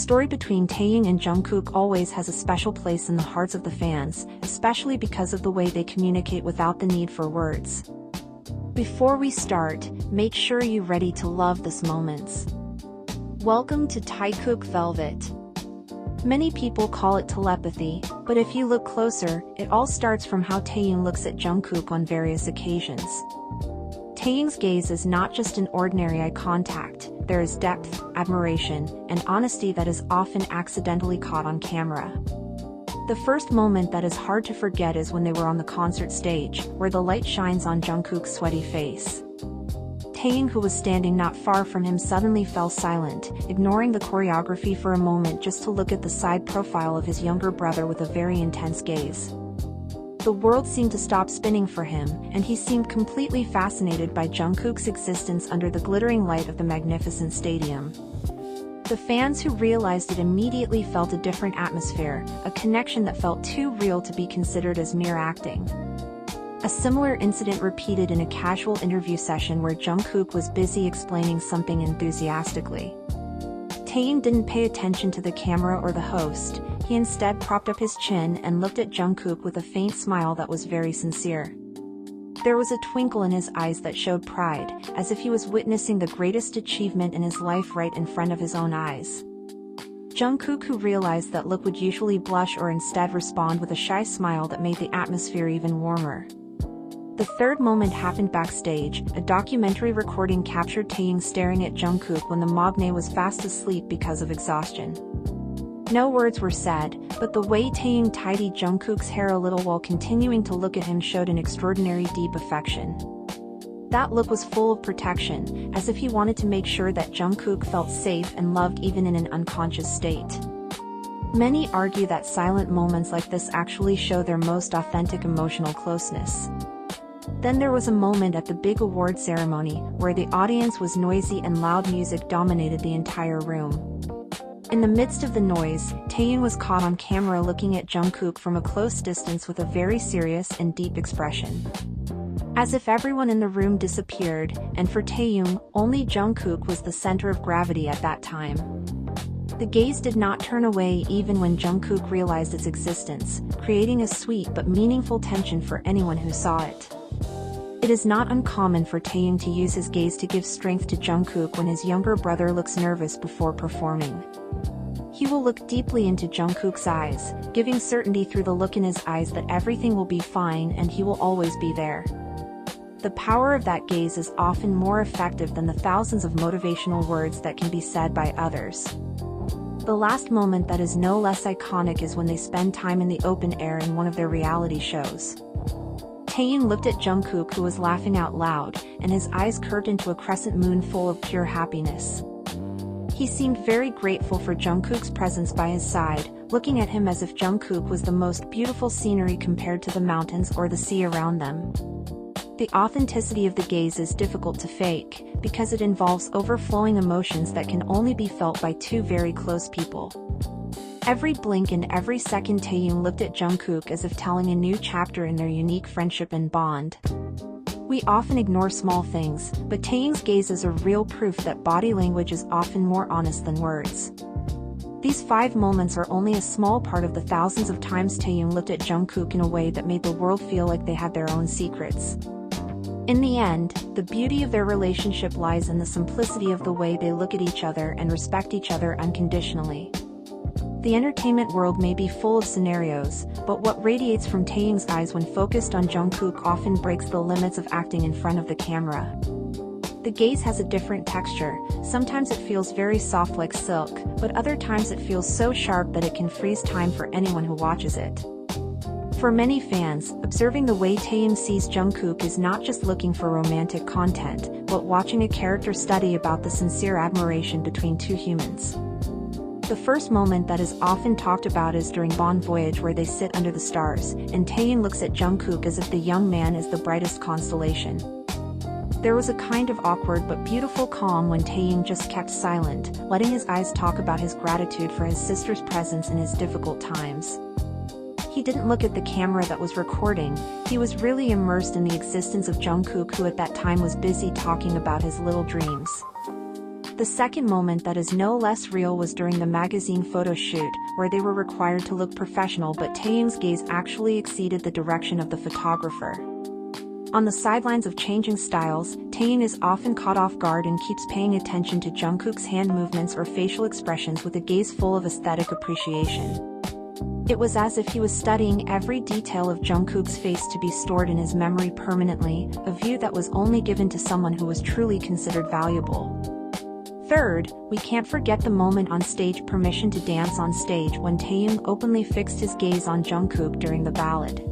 story between Taehyung and Jungkook always has a special place in the hearts of the fans, especially because of the way they communicate without the need for words. Before we start, make sure you're ready to love this moments. Welcome to TAEKOOK VELVET. Many people call it telepathy, but if you look closer, it all starts from how Taehyung looks at Jungkook on various occasions. Taehyung's gaze is not just an ordinary eye contact, there is depth, admiration, and honesty that is often accidentally caught on camera. The first moment that is hard to forget is when they were on the concert stage, where the light shines on Jungkook's sweaty face. Taehyung, who was standing not far from him, suddenly fell silent, ignoring the choreography for a moment just to look at the side profile of his younger brother with a very intense gaze. The world seemed to stop spinning for him, and he seemed completely fascinated by Jungkook's existence under the glittering light of the magnificent stadium. The fans who realized it immediately felt a different atmosphere, a connection that felt too real to be considered as mere acting. A similar incident repeated in a casual interview session where Jungkook was busy explaining something enthusiastically. Taehyung didn't pay attention to the camera or the host, he instead propped up his chin and looked at Jungkook with a faint smile that was very sincere. There was a twinkle in his eyes that showed pride, as if he was witnessing the greatest achievement in his life right in front of his own eyes. Jungkook, who realized that look, would usually blush or instead respond with a shy smile that made the atmosphere even warmer. The third moment happened backstage. A documentary recording captured Taehyung staring at Jungkook when the magne was fast asleep because of exhaustion. No words were said, but the way Taehyung tidied Jungkook's hair a little while continuing to look at him showed an extraordinary deep affection. That look was full of protection, as if he wanted to make sure that Jungkook felt safe and loved even in an unconscious state. Many argue that silent moments like this actually show their most authentic emotional closeness. Then there was a moment at the big award ceremony, where the audience was noisy and loud music dominated the entire room. In the midst of the noise, Taehyung was caught on camera looking at Jungkook from a close distance with a very serious and deep expression. As if everyone in the room disappeared, and for Taehyung, only Jungkook was the center of gravity at that time. The gaze did not turn away even when Jungkook realized its existence, creating a sweet but meaningful tension for anyone who saw it. It is not uncommon for Taehyung to use his gaze to give strength to Jungkook when his younger brother looks nervous before performing. He will look deeply into Jungkook's eyes, giving certainty through the look in his eyes that everything will be fine and he will always be there. The power of that gaze is often more effective than the thousands of motivational words that can be said by others. The last moment that is no less iconic is when they spend time in the open air in one of their reality shows. Taehyung looked at Jungkook, who was laughing out loud, and his eyes curved into a crescent moon full of pure happiness. He seemed very grateful for Jungkook's presence by his side, looking at him as if Jungkook was the most beautiful scenery compared to the mountains or the sea around them. The authenticity of the gaze is difficult to fake, because it involves overflowing emotions that can only be felt by two very close people. Every blink and every second Taehyung looked at Jungkook as if telling a new chapter in their unique friendship and bond. We often ignore small things, but Taehyung's gaze is a real proof that body language is often more honest than words. These 5 moments are only a small part of the thousands of times Taehyung looked at Jungkook in a way that made the world feel like they had their own secrets. In the end, the beauty of their relationship lies in the simplicity of the way they look at each other and respect each other unconditionally. The entertainment world may be full of scenarios, but what radiates from Taehyung's eyes when focused on Jungkook often breaks the limits of acting in front of the camera. The gaze has a different texture. Sometimes it feels very soft like silk, but other times it feels so sharp that it can freeze time for anyone who watches it. For many fans, observing the way Taehyung sees Jungkook is not just looking for romantic content, but watching a character study about the sincere admiration between two humans. The first moment that is often talked about is during Bon Voyage, where they sit under the stars, and Taehyung looks at Jungkook as if the young man is the brightest constellation. There was a kind of awkward but beautiful calm when Taehyung just kept silent, letting his eyes talk about his gratitude for his sister's presence in his difficult times. He didn't look at the camera that was recording, he was really immersed in the existence of Jungkook, who at that time was busy talking about his little dreams. The second moment that is no less real was during the magazine photo shoot, where they were required to look professional, but Taehyung's gaze actually exceeded the direction of the photographer. On the sidelines of changing styles, Taehyung is often caught off guard and keeps paying attention to Jungkook's hand movements or facial expressions with a gaze full of aesthetic appreciation. It was as if he was studying every detail of Jungkook's face to be stored in his memory permanently, a view that was only given to someone who was truly considered valuable. Third, we can't forget the moment on stage, permission to dance on stage, when Taehyung openly fixed his gaze on Jungkook during the ballad.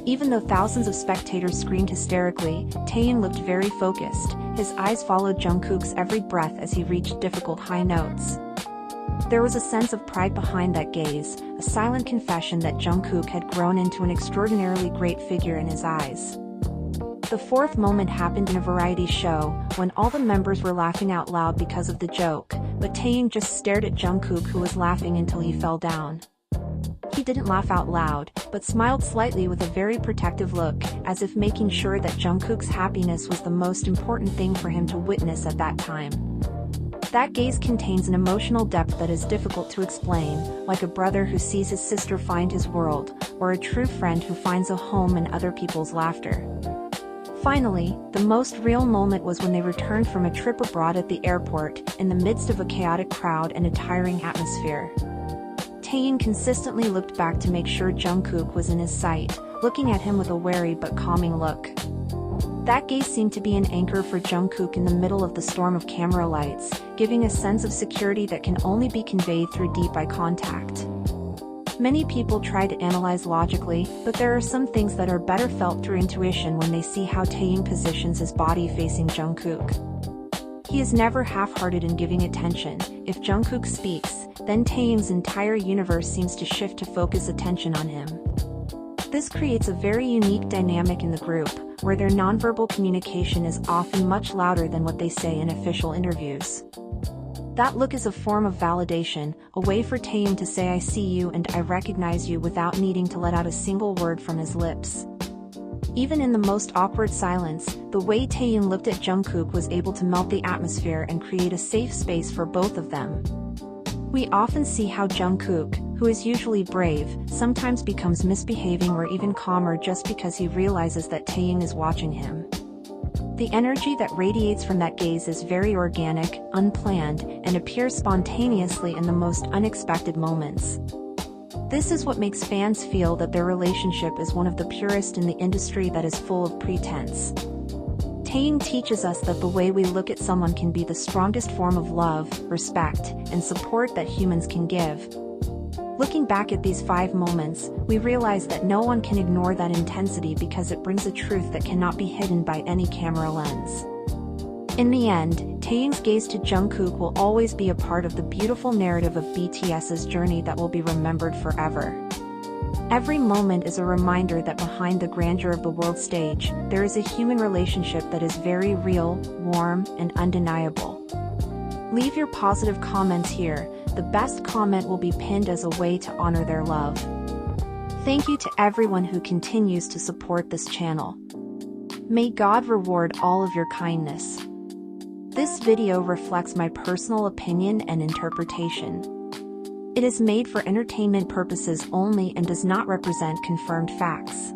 Even though thousands of spectators screamed hysterically, Taehyung looked very focused. His eyes followed Jungkook's every breath as he reached difficult high notes. There was a sense of pride behind that gaze, a silent confession that Jungkook had grown into an extraordinarily great figure in his eyes. The fourth moment happened in a variety show, when all the members were laughing out loud because of the joke, but Taehyung just stared at Jungkook, who was laughing until he fell down. He didn't laugh out loud, but smiled slightly with a very protective look, as if making sure that Jungkook's happiness was the most important thing for him to witness at that time. That gaze contains an emotional depth that is difficult to explain, like a brother who sees his sister find his world, or a true friend who finds a home in other people's laughter. Finally, the most real moment was when they returned from a trip abroad at the airport, in the midst of a chaotic crowd and a tiring atmosphere. Taehyung consistently looked back to make sure Jungkook was in his sight, looking at him with a wary but calming look. That gaze seemed to be an anchor for Jungkook in the middle of the storm of camera lights, giving a sense of security that can only be conveyed through deep eye contact. Many people try to analyze logically, but there are some things that are better felt through intuition when they see how Taehyung positions his body facing Jungkook. He is never half-hearted in giving attention. If Jungkook speaks, then Taehyung's entire universe seems to shift to focus attention on him. This creates a very unique dynamic in the group, where their nonverbal communication is often much louder than what they say in official interviews. That look is a form of validation, a way for Taehyung to say "I see you" and "I recognize you" without needing to let out a single word from his lips. Even in the most awkward silence, the way Taehyung looked at Jungkook was able to melt the atmosphere and create a safe space for both of them. We often see how Jungkook, who is usually brave, sometimes becomes misbehaving or even calmer just because he realizes that Taehyung is watching him. The energy that radiates from that gaze is very organic, unplanned, and appears spontaneously in the most unexpected moments. This is what makes fans feel that their relationship is one of the purest in the industry that is full of pretense. Taehyung teaches us that the way we look at someone can be the strongest form of love, respect, and support that humans can give. Looking back at these 5 moments, we realize that no one can ignore that intensity because it brings a truth that cannot be hidden by any camera lens. In the end, Taehyung's gaze to Jungkook will always be a part of the beautiful narrative of BTS's journey that will be remembered forever. Every moment is a reminder that behind the grandeur of the world stage, there is a human relationship that is very real, warm, and undeniable. Leave your positive comments here. The best comment will be pinned as a way to honor their love. Thank you to everyone who continues to support this channel. May God reward all of your kindness. This video reflects my personal opinion and interpretation. It is made for entertainment purposes only and does not represent confirmed facts.